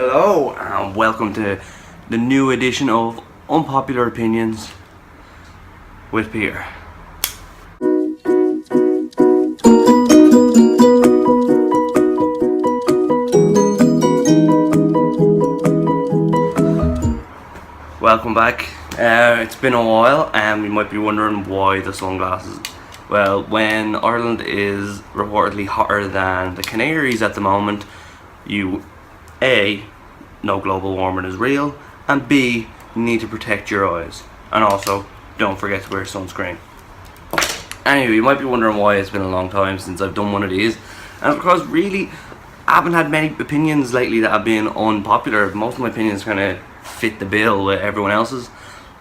Hello and welcome to the new edition of Unpopular Opinions with Peter. Welcome back. It's been a while and you might be wondering why the sunglasses. Well, when Ireland is reportedly hotter than the Canaries at the moment, you A, know global warming is real, and B, you need to protect your eyes. And also, don't forget to wear sunscreen. Anyway, you might be wondering why it's been a long time since I've done one of these. And because really, I haven't had many opinions lately that have been unpopular. Most of my opinions kind of fit the bill with everyone else's.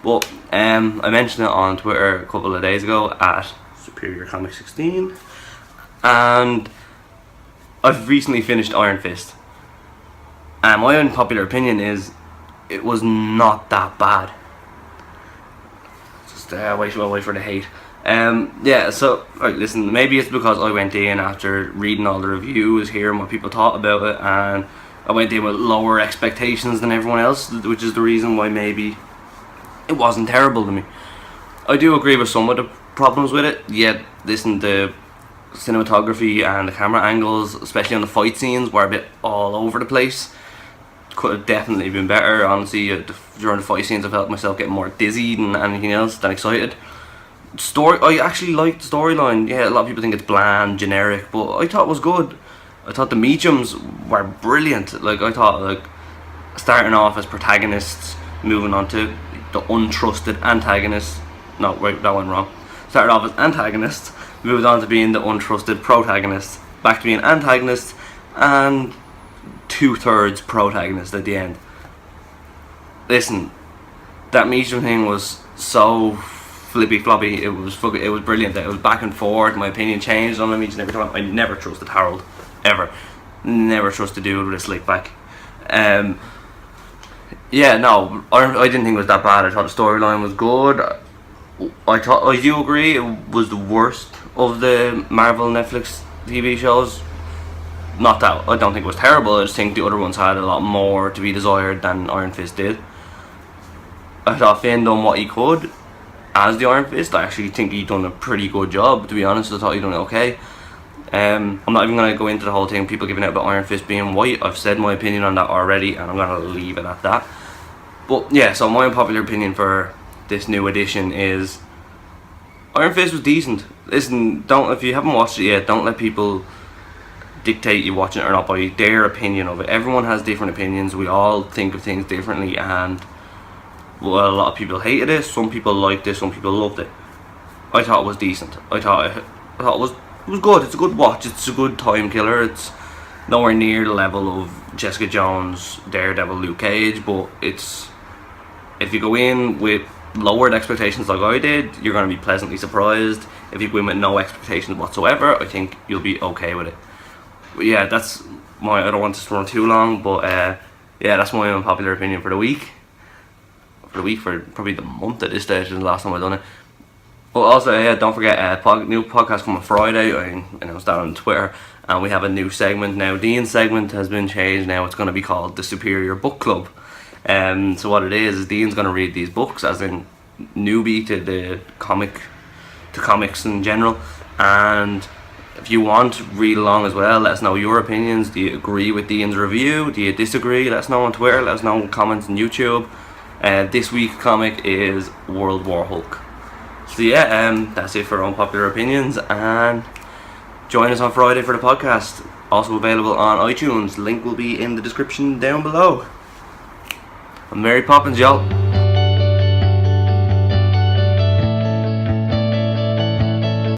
But I mentioned it on Twitter a couple of days ago at Superior Comic 16. And I've recently finished Iron Fist. And my unpopular opinion is it was not that bad. Just wait for the hate. Right, listen, maybe it's because I went in after reading all the reviews, hearing what people thought about it, and I went in with lower expectations than everyone else, which is the reason why maybe it wasn't terrible to me. I do agree with some of the problems with it, yet listen, the cinematography and the camera angles, especially on the fight scenes, were a bit all over the place. Could have definitely been better. Honestly, during the fight scenes I felt myself getting more dizzy than anything else, than excited. I actually liked the storyline. Yeah, a lot of people think it's bland, generic, but I thought it was good. I thought the Meachums were brilliant. Like, I thought, starting off as protagonists, moving on to the untrusted antagonists. No, wait, that went wrong. Started off as antagonists, moved on to being the untrusted protagonists, back to being antagonists, and 2/3 protagonist at the end. Listen, that Meachum thing was so flippy floppy. It was brilliant. It was back and forth. My opinion changed on him each and every time. I never trusted Harold, ever. Never trusted dude with a slick back. I didn't think it was that bad. I thought the storyline was good. I do agree it was the worst of the Marvel Netflix TV shows. Not that I don't think it was terrible, I just think the other ones had a lot more to be desired than Iron Fist did. I thought Finn done what he could as the Iron Fist. I actually think he done a pretty good job, to be honest. I thought he done okay. I'm not even going to go into the whole thing, people giving out about Iron Fist being white. I've said my opinion on that already and I'm going to leave it at that. But yeah, so my unpopular opinion for this new edition is Iron Fist was decent. Listen, if you haven't watched it yet, don't let people dictate you watching it or not by their opinion of it. Everyone has different opinions. We all think of things differently, and a lot of people hated it. Some people liked it. Some people loved it. I thought it was decent. I thought it was good. It's a good watch. It's a good time killer. It's nowhere near the level of Jessica Jones, Daredevil, Luke Cage, but if you go in with lowered expectations like I did, you're going to be pleasantly surprised. If you go in with no expectations whatsoever, I think you'll be okay with it. But yeah, I don't want this to run too long, but that's my unpopular opinion for the week. For probably the month at this stage, is the last time I've done it. But also, don't forget, new podcast coming Friday. I announced that on Twitter, and we have a new segment now. Dean's segment has been changed now. It's going to be called the Superior Book Club. So what it is Dean's going to read these books as in newbie to comics in general, and if you want, read along as well. Let us know your opinions. Do you agree with Dean's review? Do you disagree? Let us know on Twitter. Let us know in comments on YouTube. This week's comic is World War Hulk. So that's it for unpopular opinions, and join us on Friday for the podcast. Also available on iTunes. Link will be in the description down below. I'm Mary Poppins, y'all.